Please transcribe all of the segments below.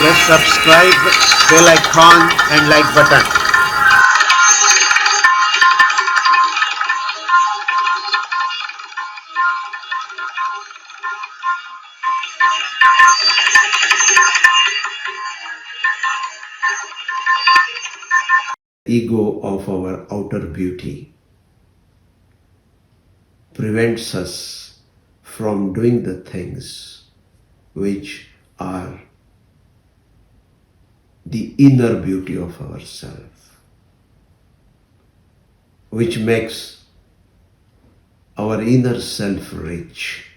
Press subscribe, bell icon and like button. Ego of our outer beauty prevents us from doing the things which are the inner beauty of ourselves, which makes our inner self rich.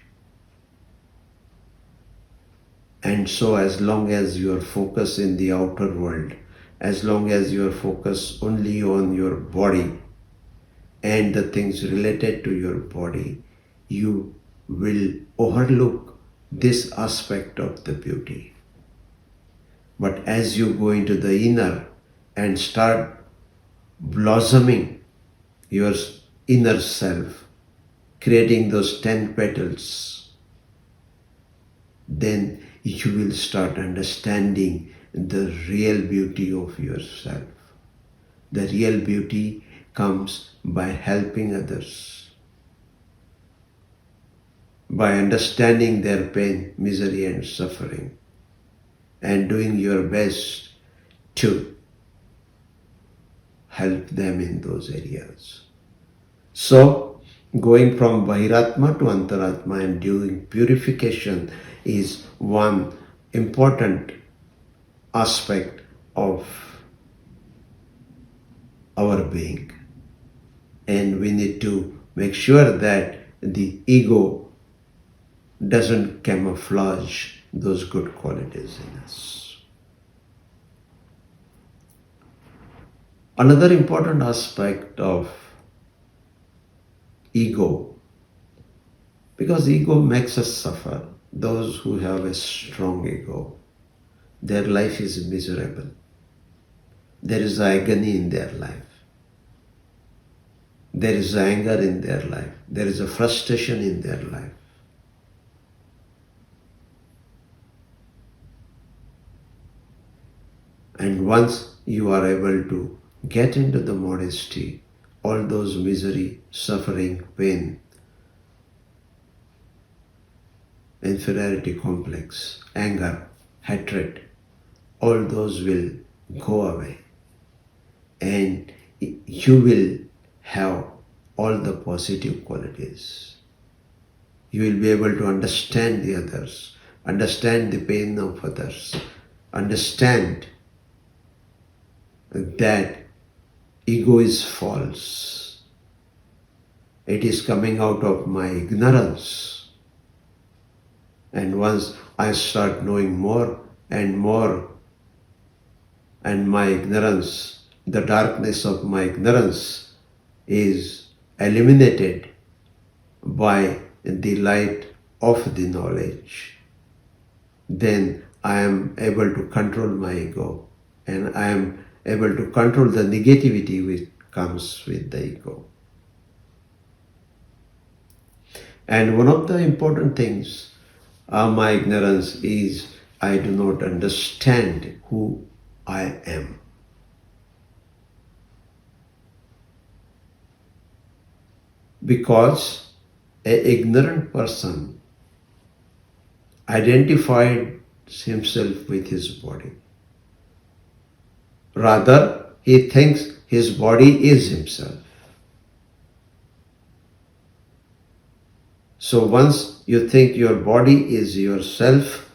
And so as long as you are focused in the outer world, as long as you are focused only on your body and the things related to your body, you will overlook this aspect of the beauty. But as you go into the inner and start blossoming your inner self, creating those 10 petals, then you will start understanding the real beauty of yourself. The real beauty comes by helping others, by understanding their pain, misery, and suffering, and doing your best to help them in those areas. So, going from Bahir-Atma to Unter-Atma and doing purification is one important aspect of our being. And we need to make sure that the ego doesn't camouflage those good qualities in us. Another important aspect of ego, because ego makes us suffer. Those who have a strong ego, their life is miserable. There is agony in their life. There is anger in their life. There is a frustration in their life. And once you are able to get into the modesty, all those misery, suffering, pain, inferiority complex, anger, hatred, all those will go away. And you will have all the positive qualities. You will be able to understand the others, understand the pain of others, understand that ego is false. It is coming out of my ignorance. And once I start knowing more and more, and my ignorance, the darkness of my ignorance is eliminated by the light of the knowledge, then I am able to control my ego, and I am able to control the negativity which comes with the ego. And one of the important things of my ignorance is I do not understand who I am. Because an ignorant person identified himself with his body. Rather, he thinks his body is himself. So once you think your body is yourself,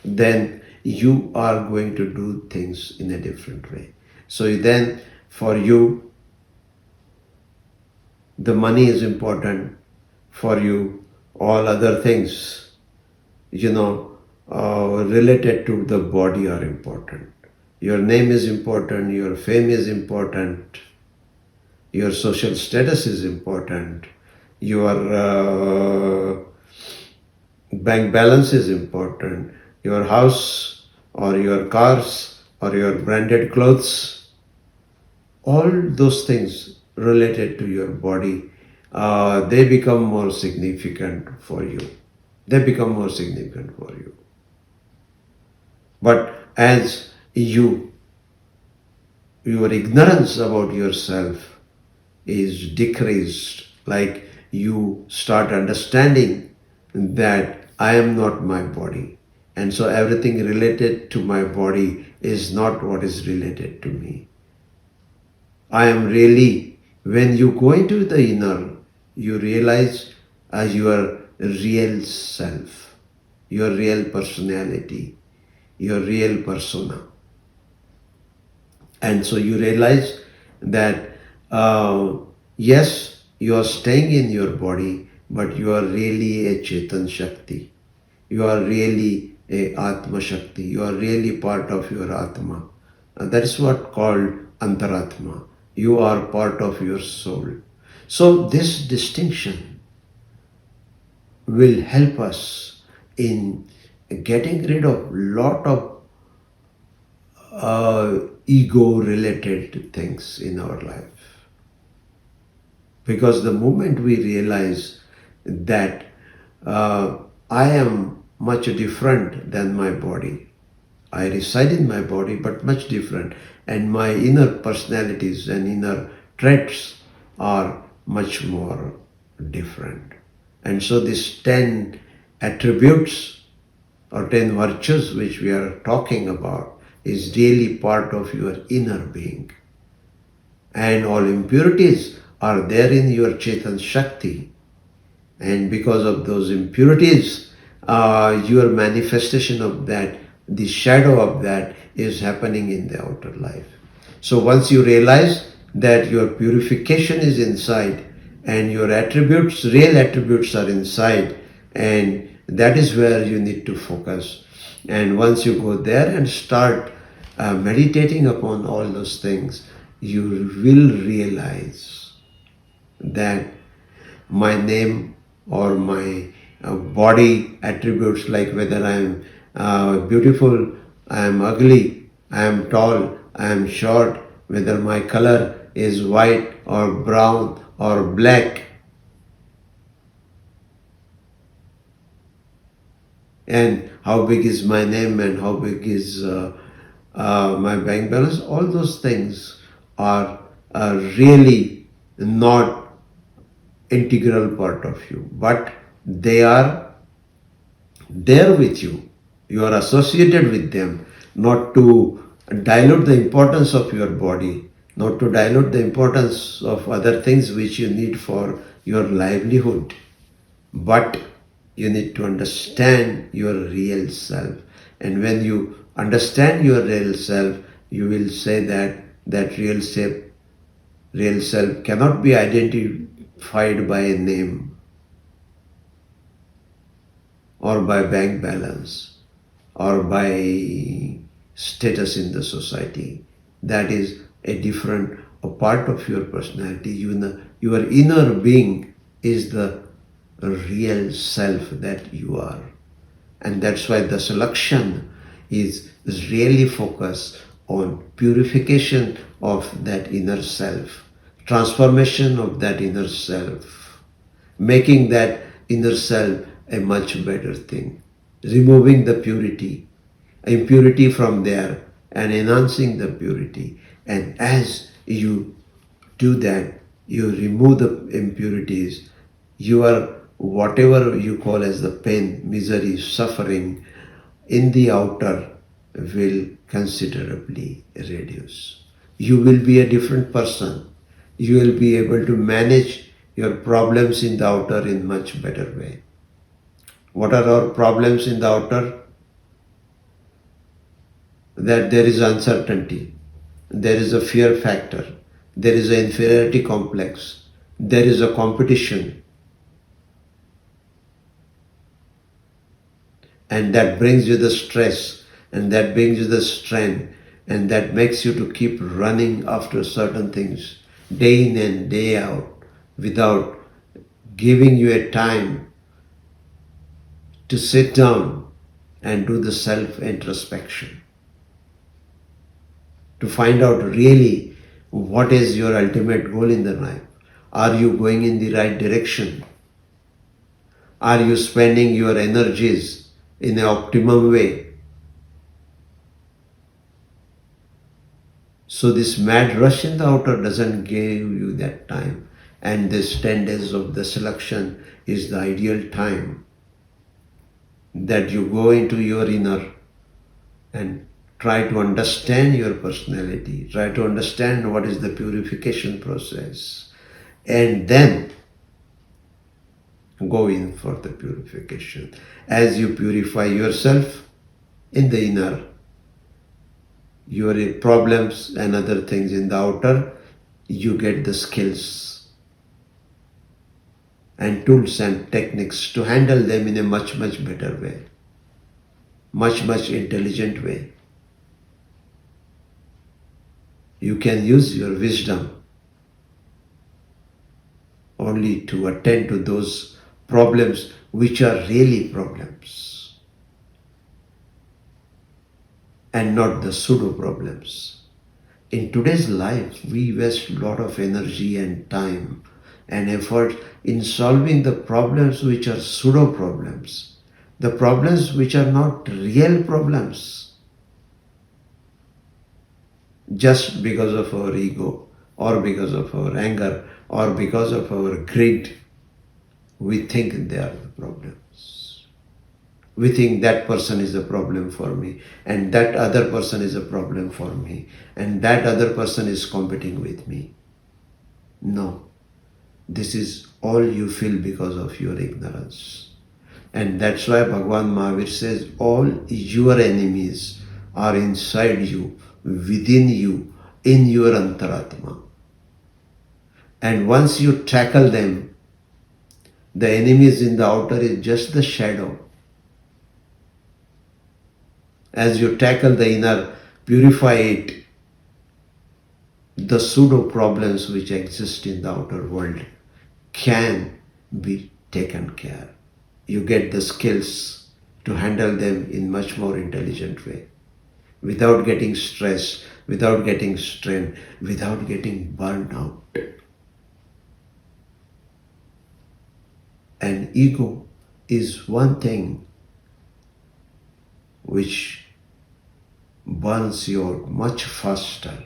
then you are going to do things in a different way. So then for you, the money is important. For you, all other things, related to the body are important. Your name is important, your fame is important, your social status is important, your bank balance is important, your house or your cars or your branded clothes, all those things related to your body, they become more significant for you. They become more significant for you. But as your ignorance about yourself is decreased, like you start understanding that I am not my body. And so everything related to my body is not what is related to me. I am really, when you go into the inner, you realize your real self, your real personality, your real persona. And so you realize that, yes, you are staying in your body, but you are really a Chetan Shakti. You are really a Atma Shakti. You are really part of your Atma. And that is what called Unter-Atma. You are part of your soul. So this distinction will help us in getting rid of lot of ego-related things in our life. Because the moment we realize that I am much different than my body, I reside in my body but much different, and my inner personalities and inner traits are much more different. And so these 10 attributes or 10 virtues which we are talking about is really part of your inner being. And all impurities are there in your Chetan Shakti. And because of those impurities, your manifestation of that, the shadow of that is happening in the outer life. So once you realize that your purification is inside and your attributes, real attributes are inside, and that is where you need to focus. And once you go there and start meditating upon all those things, you will realize that my name or my body attributes, like whether I am beautiful, I am ugly, I am tall, I am short, whether my color is white or brown or black, and how big is my name and how big is my bank balance, all those things are really not integral part of you, but they are there with you. You are associated with them, not to dilute the importance of your body, not to dilute the importance of other things which you need for your livelihood, but you need to understand your real self. And when you understand your real self, you will say that that real self cannot be identified by a name or by bank balance or by status in the society. That is a part of your personality. Your inner being is the real self that you are. And that's why the selection is really focused on purification of that inner self, transformation of that inner self, making that inner self a much better thing, removing the impurity from there and enhancing the purity. And as you do that, you remove the impurities, your whatever you call as the pain, misery, suffering in the outer will considerably reduce. You will be a different person. You will be able to manage your problems in the outer in much better way. What are our problems in the outer? That there is uncertainty, there is a fear factor, there is an inferiority complex, there is a competition, and that brings you the stress, and that brings you the strain, and that makes you to keep running after certain things day in and day out without giving you a time to sit down and do the self introspection, to find out really what is your ultimate goal in the life. Are you going in the right direction? Are you spending your energies in an optimum way? So this mad rush in the outer doesn't give you that time. And this 10 days of the selection is the ideal time that you go into your inner and try to understand your personality, try to understand what is the purification process, and then go in for the purification. As you purify yourself in the inner, your problems and other things in the outer, you get the skills and tools and techniques to handle them in a much, much better way, much, much intelligent way. You can use your wisdom only to attend to those problems which are really problems and not the pseudo problems. In today's life, we waste a lot of energy and time and effort in solving the problems which are pseudo problems, the problems which are not real problems, just because of our ego or because of our anger or because of our greed. We think they are the problems. We think that person is a problem for me, and that other person is a problem for me, and that other person is competing with me. No, this is all you feel because of your ignorance. And that's why Bhagavan Mahavir says all your enemies are inside you, within you, in your Unter-Atma. And once you tackle them, the enemies in the outer is just the shadow. As you tackle the inner, purify it, the pseudo problems which exist in the outer world can be taken care. You get the skills to handle them in much more intelligent way, without getting stressed, without getting strained, without getting burned out. And ego is one thing which burns you out much faster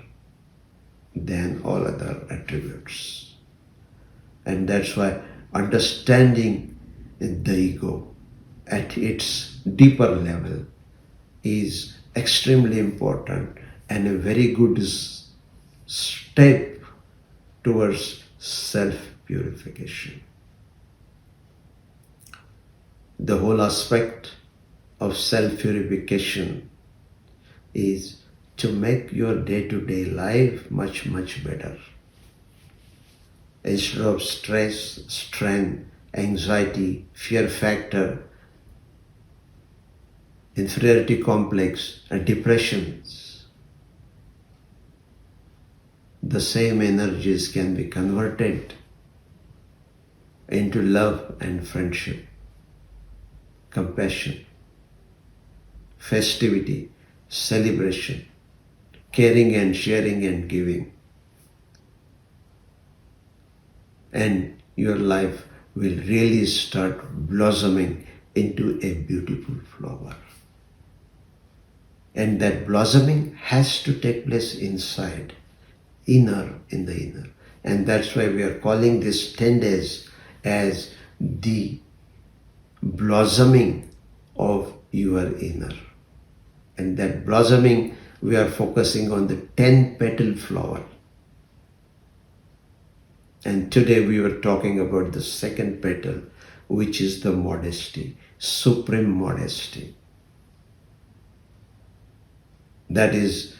than all other attributes. And that's why understanding the ego at its deeper level is extremely important and a very good step towards self-purification. The whole aspect of self-purification is to make your day-to-day life much, much better. Instead of stress, strain, anxiety, fear factor, inferiority complex, and depressions, the same energies can be converted into love and friendship, compassion, festivity, celebration, caring and sharing and giving. And your life will really start blossoming into a beautiful flower. And that blossoming has to take place inside, inner, in the inner. And that's why we are calling this 10 days as the blossoming of your inner. And that blossoming, we are focusing on the 10-petal flower. And today we were talking about the second petal, which is the modesty, supreme modesty. That is,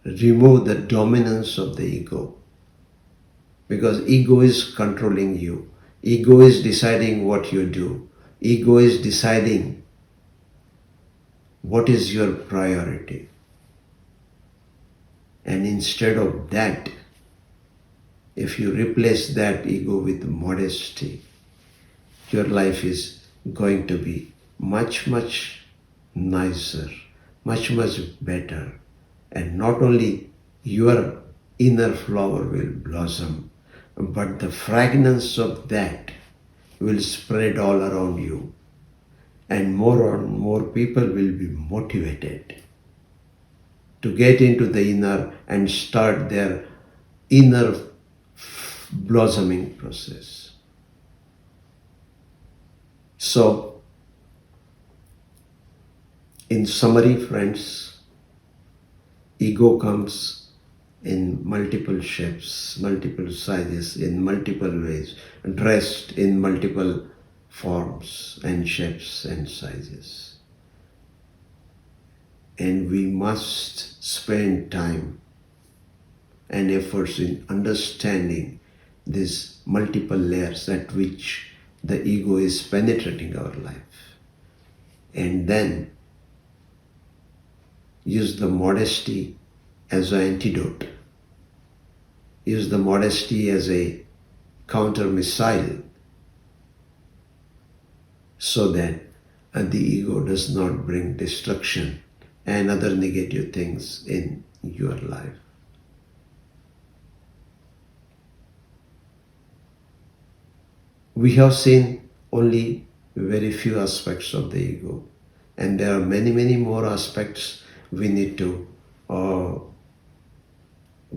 remove the dominance of the ego. Because ego is controlling you. Ego is deciding what you do. Ego is deciding what is your priority. And instead of that, if you replace that ego with modesty, your life is going to be much, much nicer, much, much better. And not only your inner flower will blossom, but the fragrance of that will spread all around you. And more and more people will be motivated to get into the inner and start their inner blossoming process. So, in summary, friends, ego comes in multiple shapes, multiple sizes, in multiple ways, dressed in multiple forms and shapes and sizes. And we must spend time and efforts in understanding these multiple layers at which the ego is penetrating our life. And then use the modesty as an antidote. Use the modesty as a counter missile so that the ego does not bring destruction and other negative things in your life. We have seen only very few aspects of the ego, and there are many, many more aspects we need to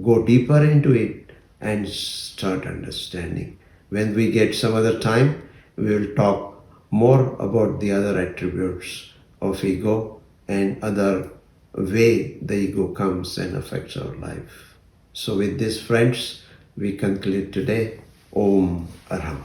go deeper into it and start understanding. When we get some other time, we will talk more about the other attributes of ego and other way the ego comes and affects our life. So with this, friends, we conclude today. Om Arham.